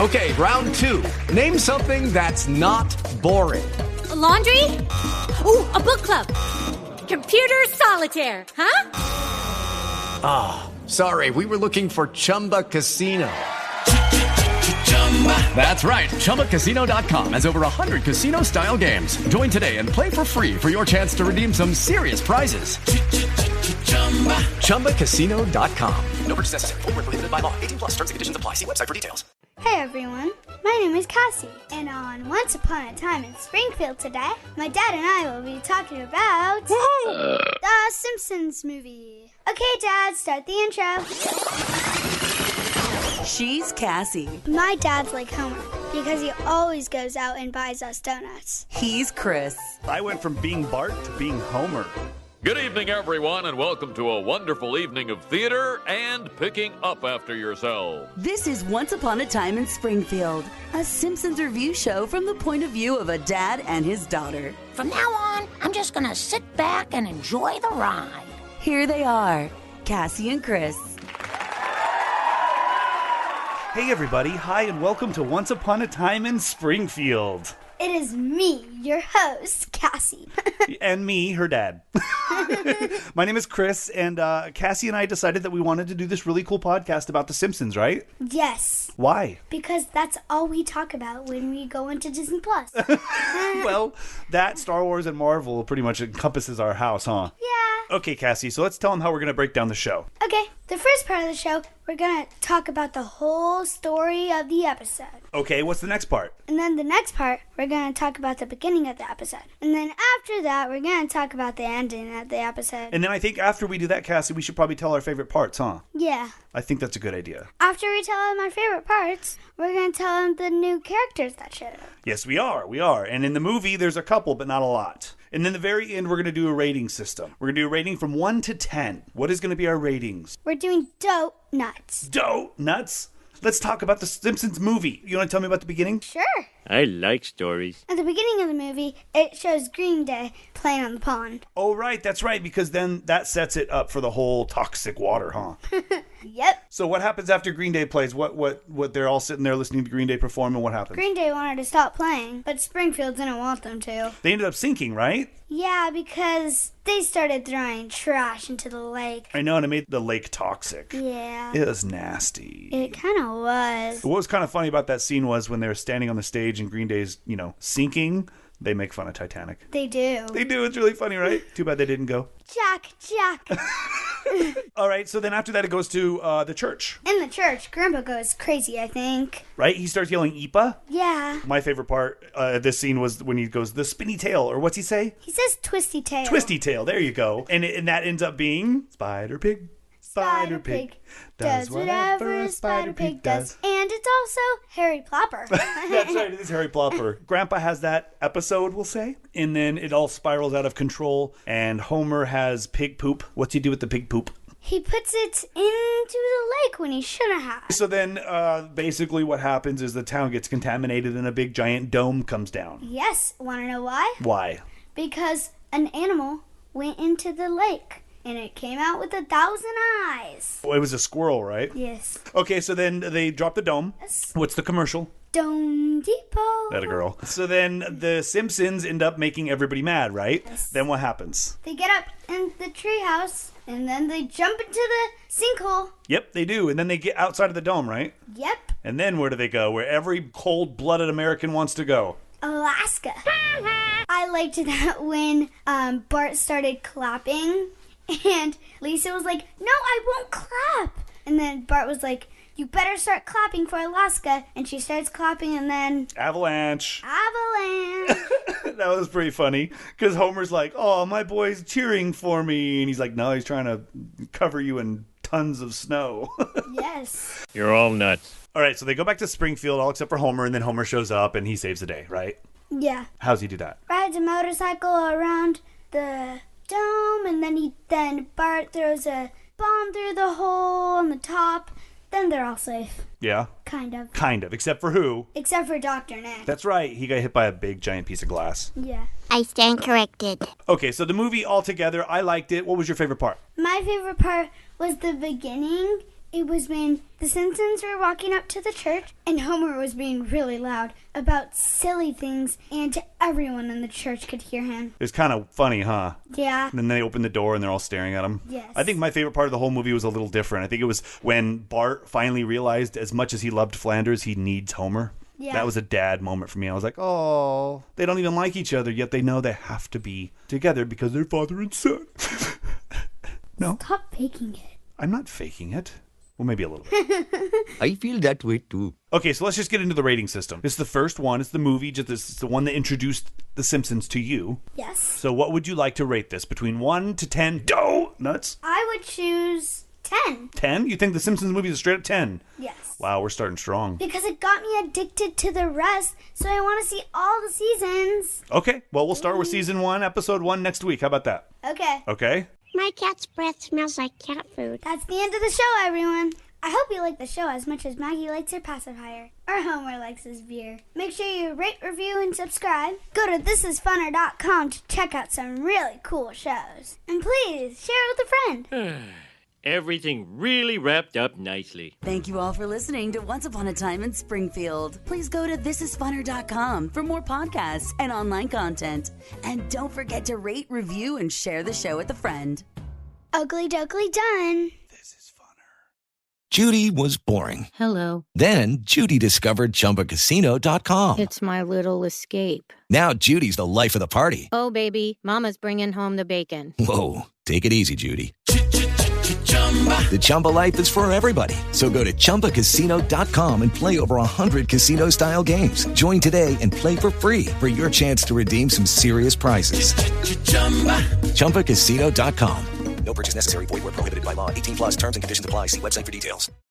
Okay, round two. Name something that's not boring. A laundry? Ooh, a book club. Computer solitaire, huh? Ah, sorry, we were looking for Chumba Casino. That's right, ChumbaCasino.com has over 100 casino-style games. Join today and play for free for your chance to redeem some serious prizes. ChumbaCasino.com. No purchase necessary. Void where prohibited by law. 18+ terms and conditions apply. See website for details. Hey everyone, my name is Cassie, and on Once Upon a Time in Springfield today, my dad and I will be talking about the Simpsons movie. Okay, Dad, start the intro. She's Cassie. My dad's like Homer, because he always goes out and buys us donuts. He's Chris. I went from being Bart to being Homer. Good evening, everyone, and welcome to a wonderful evening of theater and picking up after yourself. This is Once Upon a Time in Springfield, a Simpsons review show from the point of view of a dad and his daughter. From now on, I'm just gonna sit back and enjoy the ride. Here they are, Cassie and Chris. Hey everybody, hi and welcome to Once Upon a Time in Springfield. It is me, your host, Cassie. And me, her dad. My name is Chris, and Cassie and I decided that we wanted to do this really cool podcast about The Simpsons, right? Yes. Why? Because that's all we talk about when we go into Disney+. Well, that, Star Wars, and Marvel pretty much encompasses our house, huh? Yeah. Okay, Cassie, so let's tell them how we're going to break down the show. Okay, the first part of the show, we're going to talk about the whole story of the episode. Okay, what's the next part? And then the next part, we're going to talk about the beginning of the episode. And then after that, we're going to talk about the ending of the episode. And then I think after we do that, Cassie, we should probably tell our favorite parts, huh? Yeah. I think that's a good idea. After we tell them our favorite parts, we're going to tell them the new characters that showed up. Yes, we are. And in the movie, there's a couple, but not a lot. And then the very end, we're going to do a rating system. We're going to do a rating from 1 to 10. What is going to be our ratings? We're doing dope nuts. Dope nuts? Let's talk about the Simpsons movie. You want to tell me about the beginning? Sure. I like stories. At the beginning of the movie, it shows Green Day playing on the pond. Oh, right. That's right. Because then that sets it up for the whole toxic water, huh? Yep. So what happens after Green Day plays? What they're all sitting there listening to Green Day perform, and what happens? Green Day wanted to stop playing, but Springfield didn't want them to. They ended up sinking, right? Yeah, because they started throwing trash into the lake. I know, and it made the lake toxic. Yeah. It was nasty. It kind of was. What was kind of funny about that scene was when they were standing on the stage and Green Day's, sinking, they make fun of Titanic. They do. They do. It's really funny, right? Too bad they didn't go. Jack. All right, so then after that it goes to the church. In the church, Grandpa goes crazy, I think. Right? He starts yelling, Ipa. Yeah. My favorite part of this scene was when he goes, the spinny tail, or what's he say? He says twisty tail. Twisty tail, there you go. And that ends up being Spider Pig. Spider Pig does whatever a Spider Pig does. And it's also Harry Plopper. That's right, it is Harry Plopper. Grandpa has that episode, we'll say. And then it all spirals out of control. And Homer has pig poop. What's he do with the pig poop? He puts it into the lake when he shouldn't have. So then basically what happens is the town gets contaminated and a big giant dome comes down. Yes. Want to know why? Why? Because an animal went into the lake. And it came out with 1,000 eyes. Well, it was a squirrel, right? Yes. Okay, so then they drop the dome. Yes. What's the commercial? Dome Depot. That a girl. So then the Simpsons end up making everybody mad, right? Yes. Then what happens? They get up in the treehouse, and then they jump into the sinkhole. Yep, they do. And then they get outside of the dome, right? Yep. And then where do they go? Where every cold-blooded American wants to go. Alaska. I liked that when Bart started clapping. And Lisa was like, no, I won't clap. And then Bart was like, you better start clapping for Alaska. And she starts clapping and then... Avalanche. Avalanche. That was pretty funny. Because Homer's like, oh, my boy's cheering for me. And he's like, no, he's trying to cover you in tons of snow. Yes. You're all nuts. All right, so they go back to Springfield, all except for Homer. And then Homer shows up and he saves the day, right? Yeah. How's he do that? Rides a motorcycle around the... dome, and then Bart throws a bomb through the hole on the top. Then they're all safe. Yeah? Kind of. Except for who? Except for Dr. Nick. That's right. He got hit by a big giant piece of glass. Yeah. I stand corrected. Okay, so the movie altogether, I liked it. What was your favorite part? My favorite part was the beginning It was when the Simpsons were walking up to the church and Homer was being really loud about silly things and everyone in the church could hear him. It's kind of funny, huh? Yeah. And then they open the door and they're all staring at him. Yes. I think my favorite part of the whole movie was a little different. I think it was when Bart finally realized as much as he loved Flanders, he needs Homer. Yeah. That was a dad moment for me. I was like, oh, they don't even like each other, yet they know they have to be together because they're father and son. No? Stop faking it. I'm not faking it. Well, maybe a little bit. I feel that way too. Okay, so let's just get into the rating system. This is the first one. It's the movie. This is the one that introduced The Simpsons to you. Yes. So what would you like to rate this? Between 1 to 10? Nuts. I would choose 10. 10? You think The Simpsons movie is a straight up 10? Yes. Wow, we're starting strong. Because it got me addicted to the rest, so I want to see all the seasons. Okay, well, we'll start with season 1, episode 1 next week. How about that? Okay. Okay? My cat's breath smells like cat food. That's the end of the show, everyone. I hope you like the show as much as Maggie likes her pacifier, or Homer likes his beer. Make sure you rate, review, and subscribe. Go to thisisfunner.com to check out some really cool shows. And please, share it with a friend. Everything really wrapped up nicely. Thank you all for listening to Once Upon a Time in Springfield. Please go to thisisfunner.com for more podcasts and online content. And don't forget to rate, review, and share the show with a friend. Ugly dougly done. Judy was boring. Hello. Then Judy discovered ChumbaCasino.com. It's my little escape. Now Judy's the life of the party. Oh, baby, mama's bringing home the bacon. Whoa, take it easy, Judy. The Chumba life is for everybody. So go to ChumbaCasino.com and play over 100 casino-style games. Join today and play for free for your chance to redeem some serious prizes. ChumbaCasino.com. No purchase necessary. Void where prohibited by law. 18 plus terms and conditions apply. See website for details.